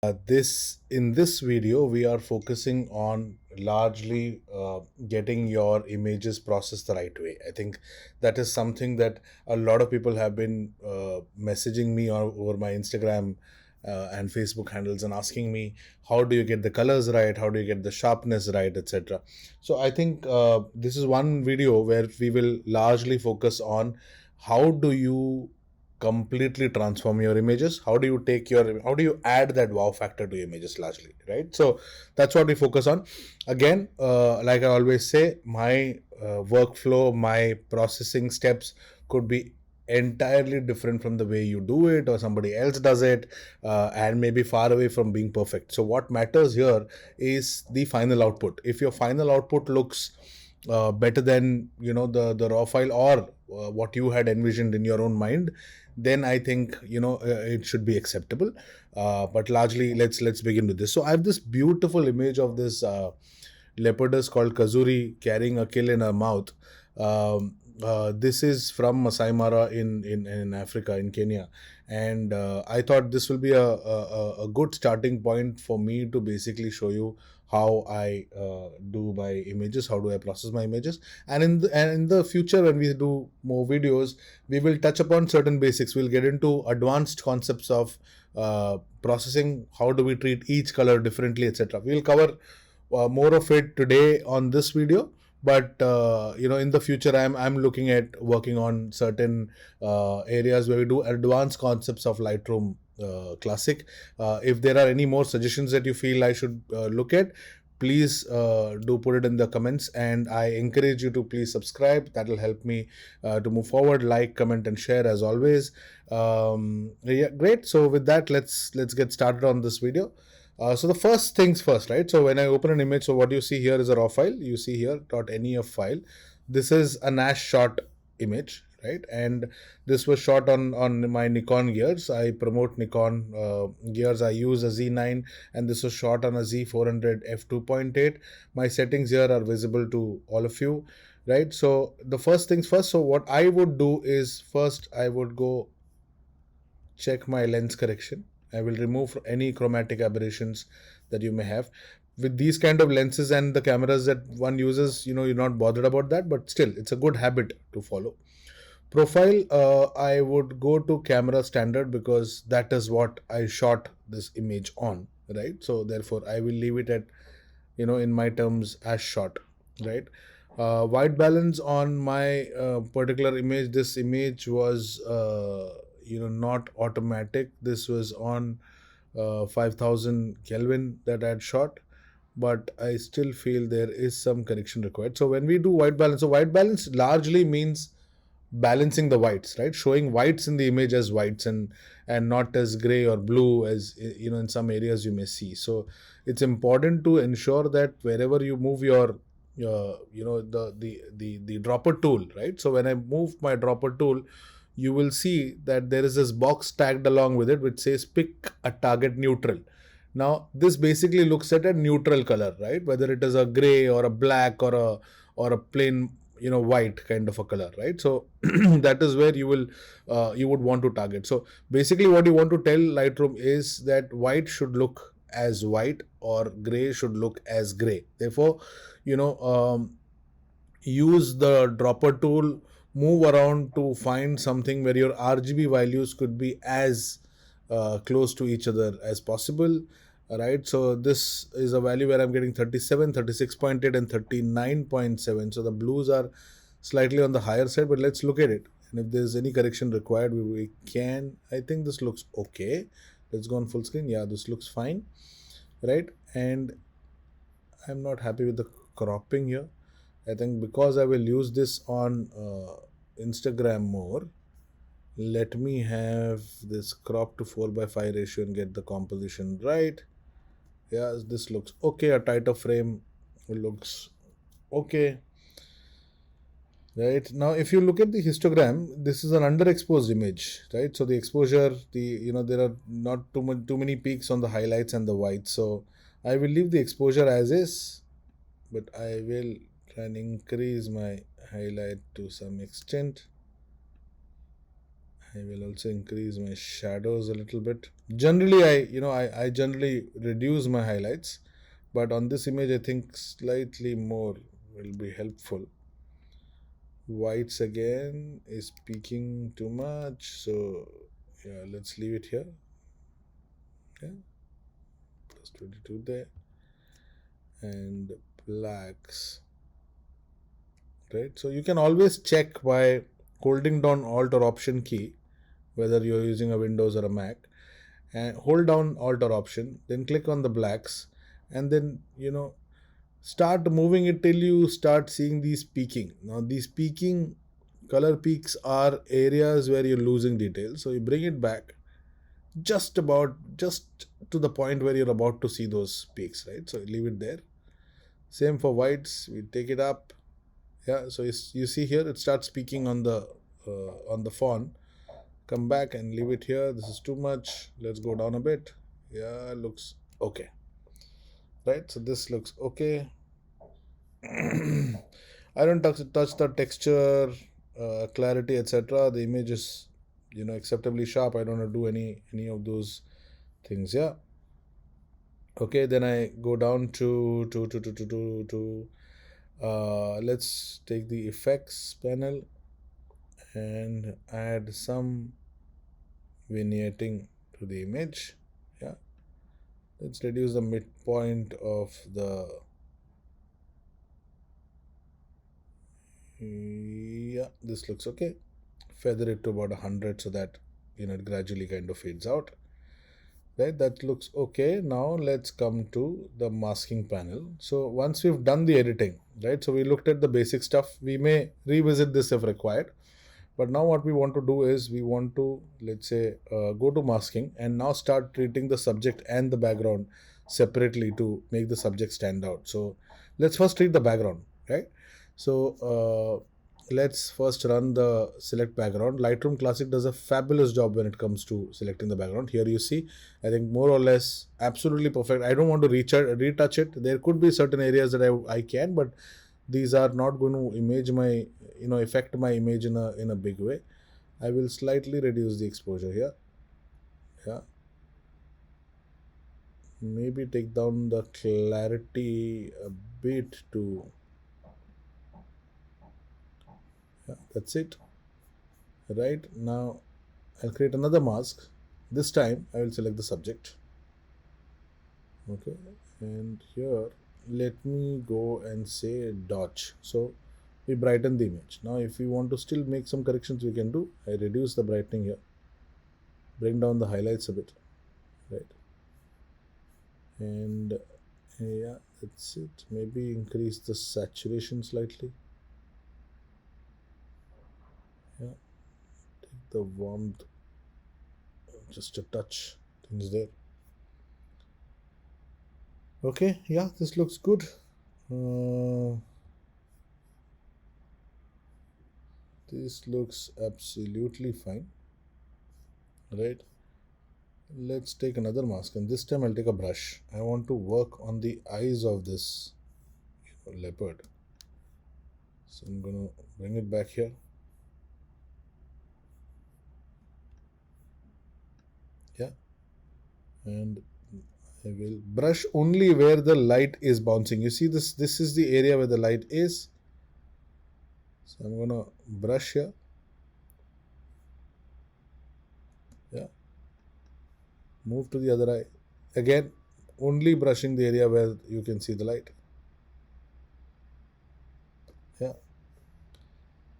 In this video we are focusing on largely getting your images processed the right way. I think that is something that a lot of people have been messaging me over my Instagram and Facebook handles and asking me, how do you get the colors right, how do you get the sharpness right, etc. So I think this is one video where we will largely focus on how do you completely transform your images. How do you add that wow factor to your images largely, right? So that's what we focus on. Again, like I always say, my workflow, my processing steps could be entirely different from the way you do it or somebody else does it, and maybe far away from being perfect. So what matters here is the final output. If your final output looks better than the raw file, or what you had envisioned in your own mind, then I think it should be acceptable. But largely, let's begin with this. So I have this beautiful image of this leopardess called Kazuri carrying a kill in her mouth. This is from Masai Mara in Africa, in Kenya, and I thought this will be a good starting point for me to basically show you how I do my images, how do I process my images. And in the future, when we do more videos, we will touch upon certain basics. We'll get into advanced concepts of processing, how do we treat each color differently, etc. We'll cover more of it today on this video, but in the future I'm looking at working on certain areas where we do advanced concepts of Lightroom Classic. If there are any more suggestions that you feel I should look at, please do put it in the comments, and I encourage you to please subscribe. That will help me to move forward. Like, comment, and share as always. Yeah, great. So with that, let's get started on this video. So the first things first, right? So when I open an image, so what you see here is a raw file. You see here .nef file. This is a Nash shot image, right? And this was shot on my Nikon gears. I promote Nikon gears. I use a Z9, and this was shot on a Z400 f2.8. My settings here are visible to all of you, right? So the first things first. So what I would do is, first I would go check my lens correction. I will remove any chromatic aberrations that you may have. With these kind of lenses and the cameras that one uses, you're not bothered about that, but still, it's a good habit to follow. Profile, I would go to camera standard because that is what I shot this image on, right? So therefore, I will leave it at, in my terms, as shot, right? White balance on my particular image. This image was not automatic. This was on 5000 Kelvin that I had shot, but I still feel there is some correction required. So when we do white balance, so white balance largely means balancing the whites, right? Showing whites in the image as whites, and not as gray or blue as in some areas you may see. So it's important to ensure that wherever you move your the dropper tool, right? So when I move my dropper tool, you will see that there is this box tagged along with it which says pick a target neutral. Now this basically looks at a neutral color, right? Whether it is a gray or a black or a plain white kind of a color, right? So that is where you would want to target. So basically what you want to tell Lightroom is that white should look as white or gray should look as gray. Therefore, use the dropper tool, move around to find something where your RGB values could be as close to each other as possible. Right, so this is a value where I'm getting 37, 36.8 and 39.7. So the blues are slightly on the higher side, but let's look at it. And if there's any correction required, we can. I think this looks okay. Let's go on full screen. Yeah, this looks fine, right? And I'm not happy with the cropping here. I think because I will use this on Instagram more, let me have this crop to 4:5 ratio and get the composition right. Yeah, this looks okay. A tighter frame looks okay. Right, now if you look at the histogram, this is an underexposed image, right? So the exposure, there are not too many peaks on the highlights and the whites. So I will leave the exposure as is, but I will try and increase my highlight to some extent. I will also increase my shadows a little bit. Generally, I generally reduce my highlights, but on this image, I think slightly more will be helpful. Whites again is peaking too much, so yeah, let's leave it here. Yeah, plus 22 there, and blacks, right? So you can always check by holding down Alt or Option key, whether you're using a Windows or a Mac, and hold down Alt or Option, then click on the blacks, and then start moving it till you start seeing these peaking. Now these peaking color peaks are areas where you're losing detail, so you bring it back just to the point where you're about to see those peaks, right? So leave it there. Same for whites, we take it up. Yeah, so you see here it starts peaking on the fawn. Come back and leave it here. This is too much. Let's go down a bit. Yeah, looks okay, right? So this looks okay. I don't touch the texture, clarity, etc. The image is, acceptably sharp. I don't do any of those things. Yeah. Okay. Then I go down to let's take the effects panel and add some vignetting to the image. Yeah. Let's reduce the midpoint of the. Yeah, this looks okay. Feather it to about 100 so that it gradually kind of fades out. Right, that looks okay. Now let's come to the masking panel. So once we've done the editing, right, so we looked at the basic stuff. We may revisit this if required, but now what we want to do is we want to, let's say, go to masking and now start treating the subject and the background separately to make the subject stand out. So let's first treat the background, right? So let's first run the select background. Lightroom Classic does a fabulous job when it comes to selecting the background. Here you see, I think more or less absolutely perfect. I don't want to retouch it. There could be certain areas that I can, but these are not going to affect my image in a big way. I will slightly reduce the exposure here. Yeah, maybe take down the clarity a bit to. Yeah, that's it. Right now I'll create another mask. This time I will select the subject. Okay, and here let me go and say dodge. So we brighten the image. Now if we want to still make some corrections, we can do. I reduce the brightening here, bring down the highlights a bit, right? And yeah, that's it. Maybe increase the saturation slightly. Yeah, take the warmth just a touch, things there. Okay, yeah, this looks good. This looks absolutely fine, right? Let's take another mask, and this time I'll take a brush. I want to work on the eyes of this leopard. So I'm gonna bring it back here. Yeah, and I will brush only where the light is bouncing. You see this? This is the area where the light is. So I'm gonna brush here. Yeah, move to the other eye. Again, only brushing the area where you can see the light. Yeah,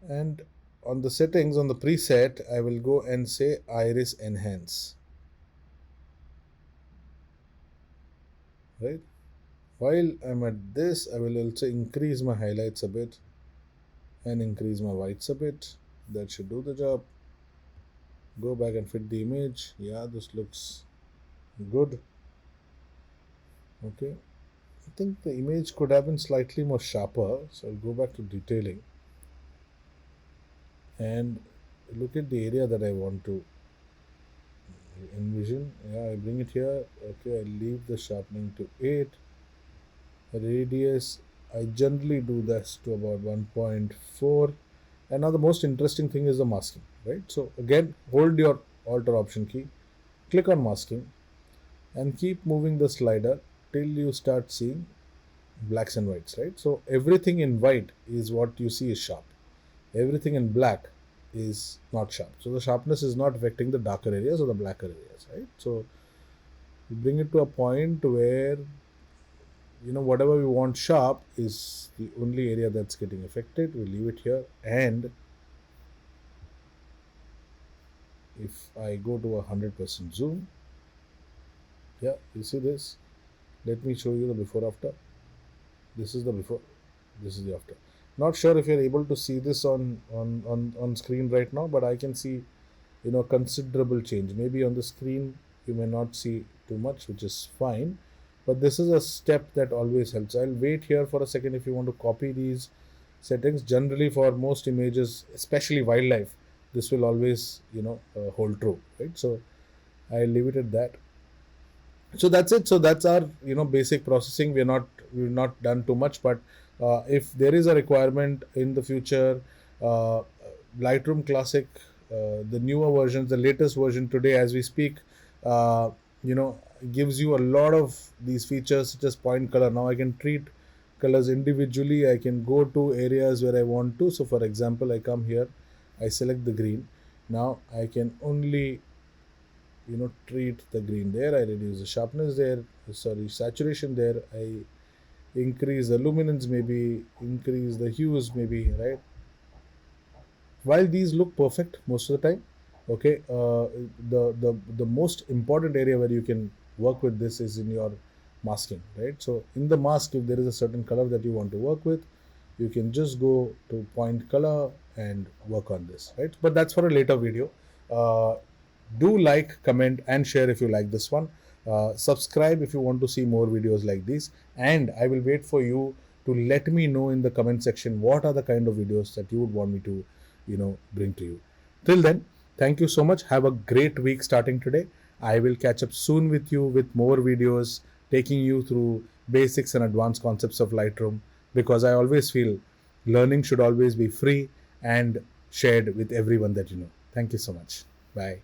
and on the settings, on the preset, I will go and say iris enhance. Right. While I'm at this, I will also increase my highlights a bit and increase my whites a bit. That should do the job. Go back and fit the image. Yeah, this looks good. Okay. I think the image could have been slightly more sharper. So I'll go back to detailing and look at the area that I want to envision. Yeah, I bring it here. Okay, I leave the sharpening to 8. Radius, I generally do this to about 1.4. And now the most interesting thing is the masking. right? So again, hold your Alt or Option key, click on masking, and keep moving the slider till you start seeing blacks and whites, right? So everything in white is what you see is sharp. Everything in black is not sharp. So the sharpness is not affecting the darker areas or the blacker areas, right? So you bring it to a point where whatever we want sharp is the only area that's getting affected. We leave it here, and if I go to 100% zoom, yeah, you see this. Let me show you the before after. This is the before, this is the after. Not sure if you're able to see this on screen right now, but I can see considerable change. Maybe on the screen you may not see too much, which is fine, but this is a step that always helps. I'll wait here for a second if you want to copy these settings. Generally for most images, especially wildlife, this will always hold true, right? So I'll leave it at that. So that's it. So that's our basic processing. We've not done too much, but if there is a requirement in the future, uh, Lightroom Classic, the newer versions, the latest version today as we speak, uh, you know gives you a lot of these features such as point color. Now I can treat colors individually. I can go to areas where I want to. So for example, I come here, I select the green. Now I can only treat the green there. I reduce the sharpness there, sorry, saturation there. I increase the luminance, maybe increase the hues, maybe, right? While these look perfect most of the time, okay, the most important area where you can work with this is in your masking, right? So in the mask, if there is a certain color that you want to work with, you can just go to point color and work on this, right? But that's for a later video. uh, do like, comment, and share if you like this one. Subscribe if you want to see more videos like these, and I will wait for you to let me know in the comment section what are the kind of videos that you would want me to bring to you. Till then, thank you so much. Have a great week starting today. I will catch up soon with you with more videos taking you through basics and advanced concepts of Lightroom, because I always feel learning should always be free and shared with everyone that you know. Thank you so much. Bye.